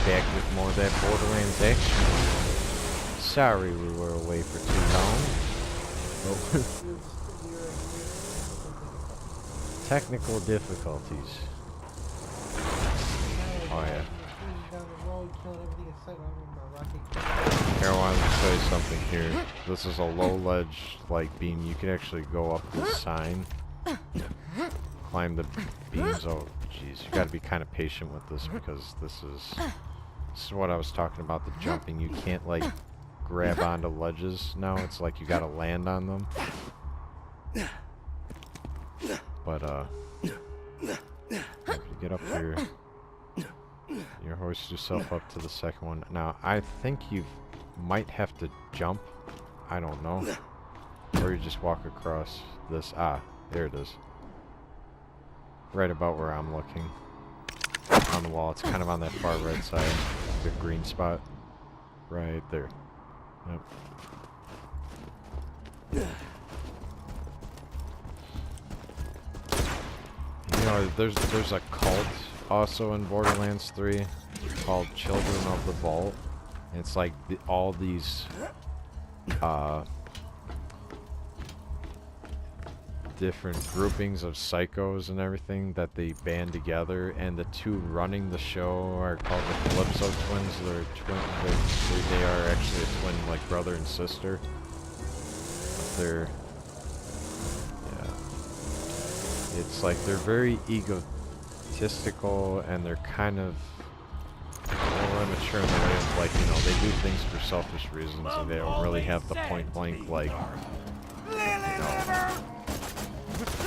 back with more of that Borderlands action. Sorry we were away for too long. Technical difficulties. Oh yeah. Here, I want to show you something here. This is a low ledge like beam. You can actually go up this sign. Climb the beams. Oh jeez, you gotta be kind of patient with this because this is what I was talking about, the jumping. You can't like grab onto ledges now. It's like you gotta land on them. But if you get up here, you hoist yourself up to the second one. Now I think you might have to jump. I don't know. Or you just walk across this. Ah, there it is. Right about where I'm looking. On the wall. It's kind of on that far right side. The green spot. Right there. Yep. You know, there's a cult also in Borderlands 3 called Children of the Vault. And it's like all these different groupings of psychos and everything that they band together, and the two running the show are called the Calypso twins. They're they are actually a twin, like brother and sister. But they're, yeah, it's like they're very egotistical, and they're kind of immature in the way of, like, you know, they do things for selfish reasons, and they don't really have the point blank, like, you know,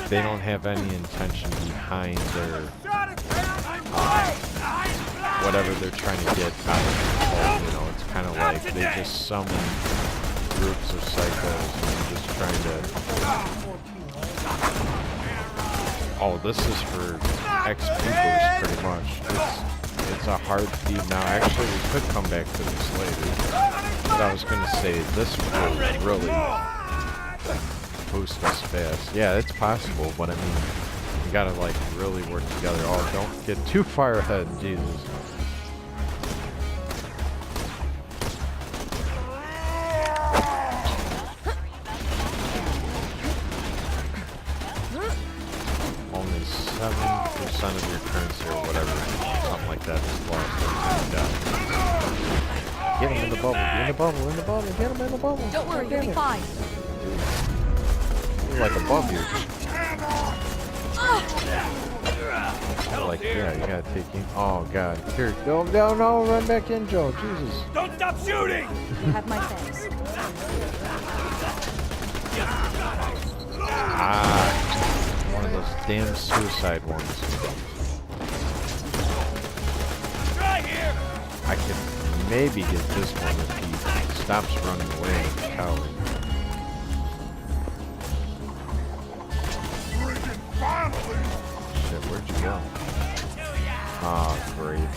they don't have any intention behind their whatever they're trying to get out of control. You know, it's kind of like they just summon groups of psychos and they're just trying to. Oh, this is for ex-peoples pretty much. It's a hard feed. Now, actually, we could come back to this later. But I was going to say, this will really boost us fast. Yeah, it's possible, but I mean, you gotta like really work together. Oh, don't get too far ahead, Jesus. Only 7% of your currency or whatever, something like that, is lost every time you die. Get him in the bubble, get in the bubble, in the bubble, get him in the bubble. Don't worry, you'll be fine. Like above you. Like, yeah, you gotta take him. Oh god. Here, no, run back in, Joe. Jesus. Don't stop shooting! You have my thanks. Ah, one of those damn suicide ones. Try here! I can maybe get this one if he stops running away like a coward. Shit, where'd you go? Ah, great.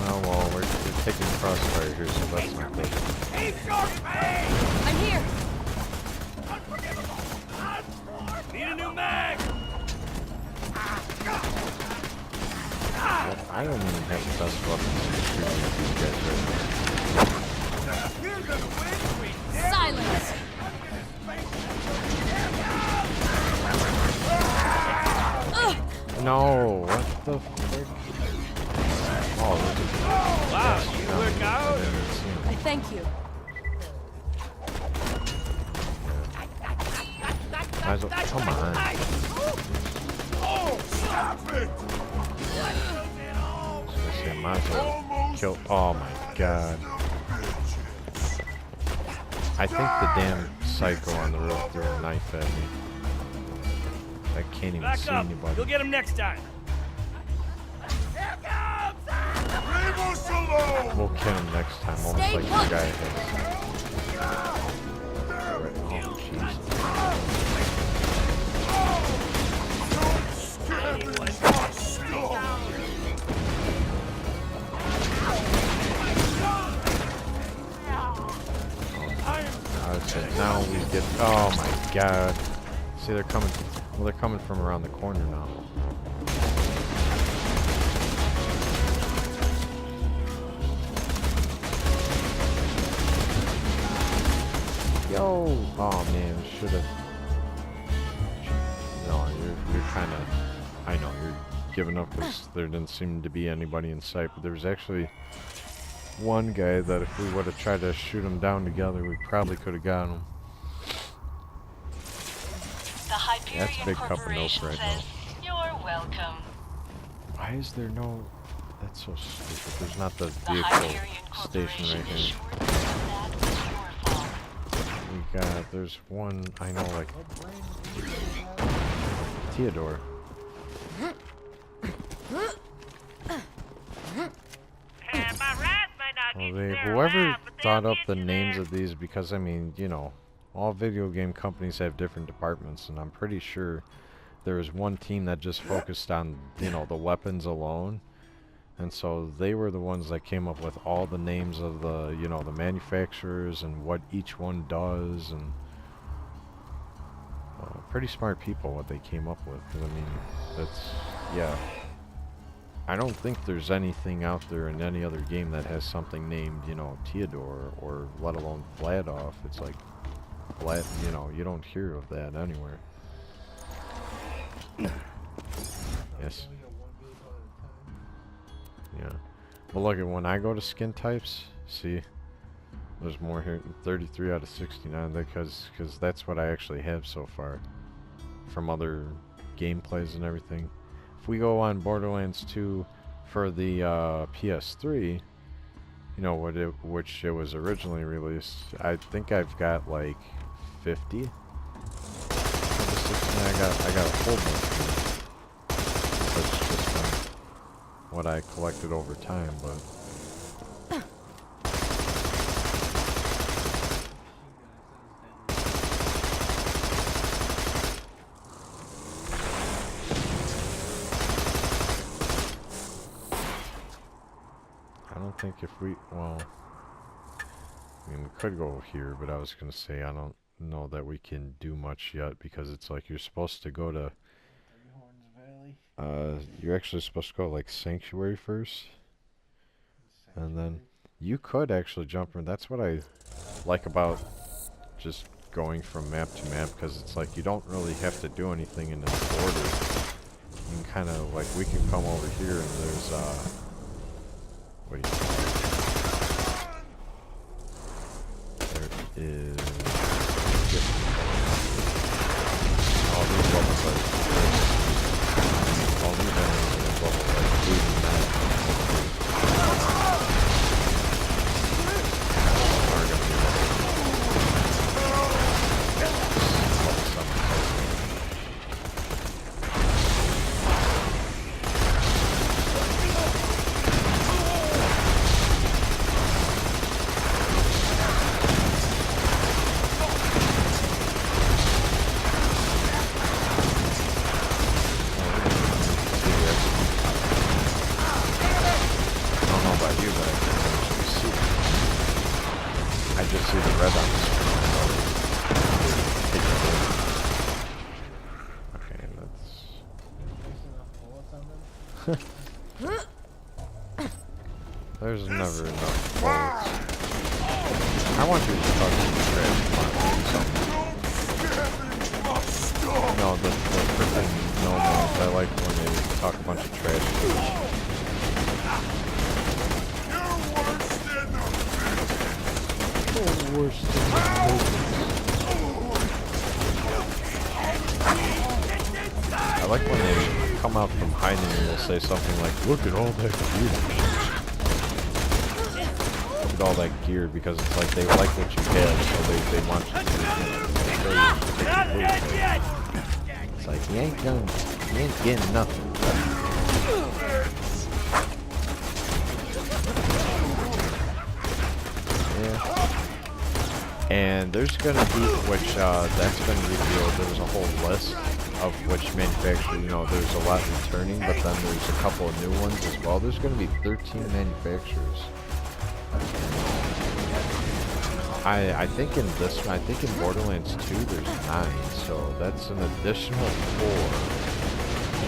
Oh, well, we're taking crossfire here, so that's not good. I'm here! Need a new mag! I don't even have the best weapons to shoot these guys right now. Silence! No, what the frick? Oh, wow, you work out? I thank you. Come on. Oh, stop it! Might as well kill. Oh my god. I think the damn psycho on the roof threw a knife at me. I can't even see anybody. You'll get him next time. Here comes! We'll kill him next time, almost like the guy has. Oh, jeez. Okay, now we get. Oh my god. See, they're coming. Well, they're coming from around the corner now. No! Oh man, should have. No, you're kind of. I know you're giving up because there didn't seem to be anybody in sight, but there was actually one guy that if we would have tried to shoot him down together, we probably could have got him. That's Big Cup of Nope right now. You're welcome. Why is there no... That's so stupid. There's not the vehicle station right here. We got... There's one, I know, like... Theodore. Well, whoever thought up the names of these, because, I mean, you know, all video game companies have different departments, and I'm pretty sure there was one team that just focused on, you know, the weapons alone. And so they were the ones that came up with all the names of the, you know, the manufacturers and what each one does, and pretty smart people what they came up with. I mean, that's, yeah. I don't think there's anything out there in any other game that has something named, you know, Theodore, or let alone Vladov. It's like, Vlad, you know, you don't hear of that anywhere. Yes. Yeah. But look at when I go to skin types, see, there's more here, 33 out of 69, because that's what I actually have so far from other gameplays and everything. If we go on Borderlands 2 for the PS3, you know, which it was originally released, I think I've got like 50. I got a whole bunch. That's just what I collected over time, but. I don't think if we, well, I mean, we could go here, but I was going to say I don't know that we can do much yet, because it's like you're supposed to go to, you're actually supposed to go like Sanctuary first, and then you could actually jump in. That's what I like about just going from map to map, because it's like you don't really have to do anything in this order. You can kind of, like, we can come over here and there's, what do you call it? There is... all these levels are... all these enemies are level like 8 and 9. Are gonna be level 7. There's never enough bullets. I want you to talk to the trash or something. No, the freaking no-nos. I like when they talk a bunch of trash. You're worse than the I like when they come out from hiding and they'll say something like, "Look at all that gear." Look at all that gear, because it's like they like what you have, so they want you to it's like, you ain't getting nothing. Yeah. And there's gonna be, which that's been revealed, there's a whole list of which manufacturer, you know, there's a lot returning, but then there's a couple of new ones as well. There's going to be 13 manufacturers. I think in this one, I think in Borderlands 2 there's 9, so that's an additional 4,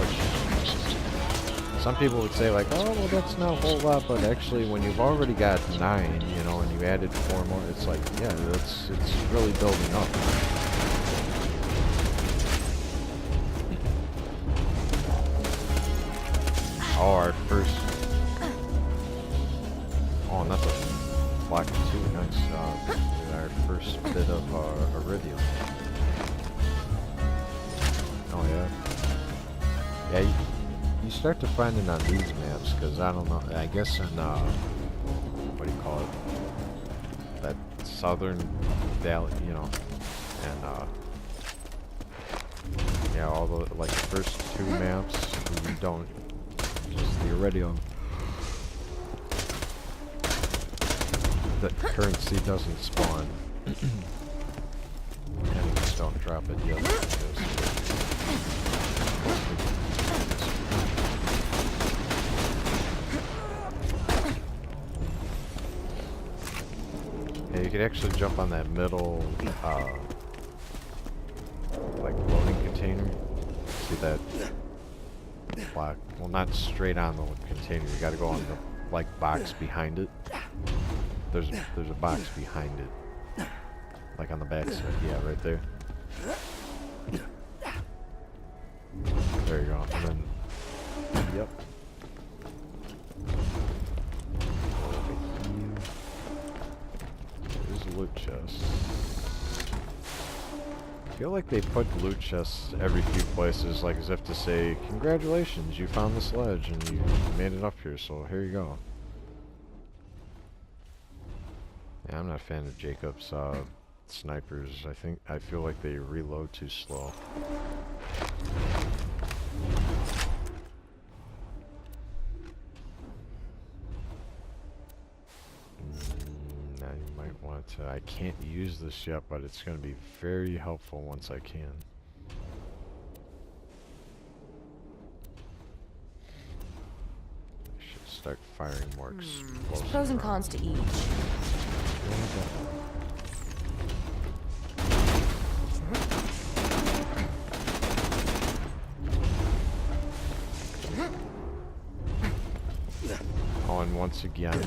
which Some people would say like, oh, well, that's not a whole lot, but actually, when you've already got 9, you know, and you added 4 more, it's like, yeah, it's really building up. Oh, our first. Oh, and that's a black 2. Nice. Our first bit of iridium. Oh yeah. Yeah. You start to find it on these maps, because I don't know, I guess in, what do you call it? That southern valley, you know, and, yeah, all the, like, first 2 maps, you don't, just the iridium. The currency doesn't spawn. Enemies don't drop it yet. Yeah, you could actually jump on that middle, like loading container. See that block? Well, not straight on the container. You gotta go on the like box behind it. There's a box behind it, like on the back side. Yeah, right there. There you go. And then, yep. There's a loot chest. I feel like they put loot chests every few places, like as if to say, congratulations, you found this ledge and you made it up here, so here you go. Yeah, I'm not a fan of Jacob's snipers. I feel like they reload too slow. Now you might want to. I can't use this yet, but it's going to be very helpful once I can. I should start firing more explosives. There's pros and cons to each. Oh, and once again,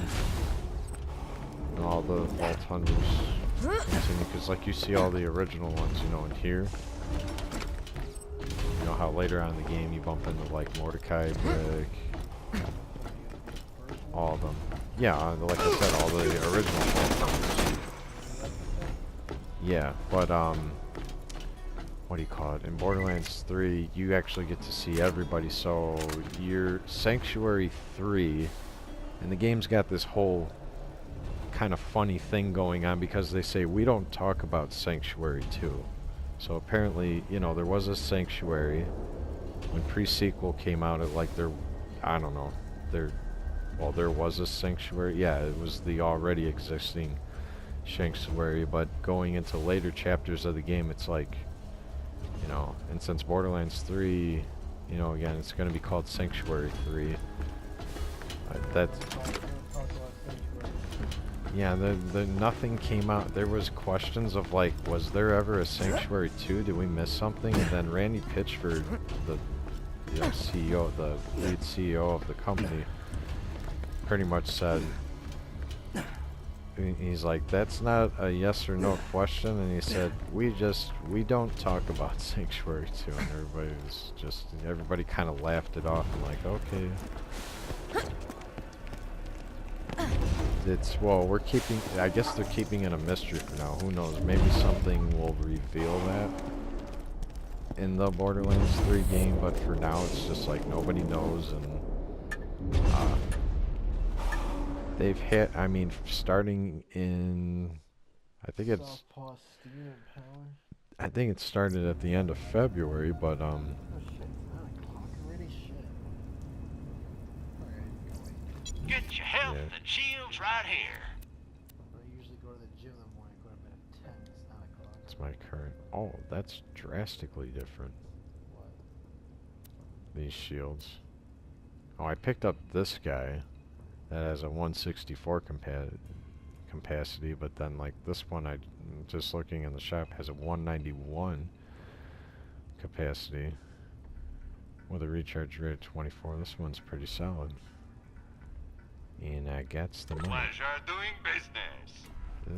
all the Vault Hunters continue, because like you see all the original ones, you know, in here. You know how later on in the game you bump into like Mordecai, Brick, all of them. Yeah, like I said, all the original Vault Hunters. Yeah, but what do you call it? In Borderlands 3, you actually get to see everybody. So your Sanctuary 3, and the game's got this whole kind of funny thing going on because they say we don't talk about Sanctuary 2. So apparently, you know, there was a Sanctuary when pre-sequel came out. I don't know, there was a Sanctuary. Yeah, it was the already existing Sanctuary, but going into later chapters of the game, it's like, you know, and since Borderlands 3, you know, again, it's going to be called Sanctuary 3. Yeah, nothing came out. There was questions of like, was there ever a Sanctuary 2? Did we miss something? And then Randy Pitchford, the CEO, the lead CEO of the company, pretty much said, he's like, that's not a yes or no question, and he said, we don't talk about Sanctuary 2, and everybody kind of laughed it off and like, okay. We're keeping, I guess they're keeping it a mystery for now. Who knows? Maybe something will reveal that in the Borderlands 3 game, but for now it's just like nobody knows, and they've hit, I mean, starting in, I think it started at the end of February, but Get your health and shields right here. I usually go to the gym in the morning, go to bed at 10. It's 9 o'clock. it's my current. Oh, that's drastically different. What? These shields. Oh, I picked up this guy that has a 164 capacity, but then like this one, I just looking in the shop, has a 191 capacity. with a recharge rate of 24. This one's pretty solid. And I got the money. Pleasure doing business.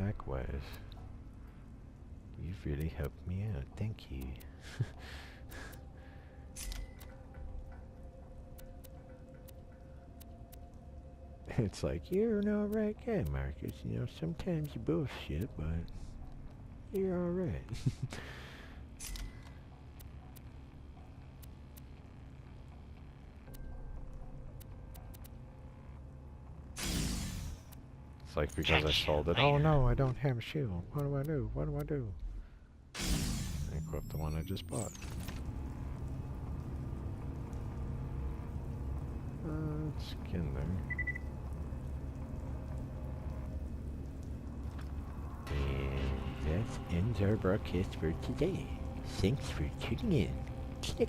Likewise. You've really helped me out. Thank you. It's like, you're an alright guy, Marcus. You know, sometimes you bullshit, but you're alright. It's like because I sold it. Oh no, I don't have a shield. What do I do? What do I do? Equip the one I just bought. Let's get in there. And that ends our broadcast for today. Thanks for tuning in. Click.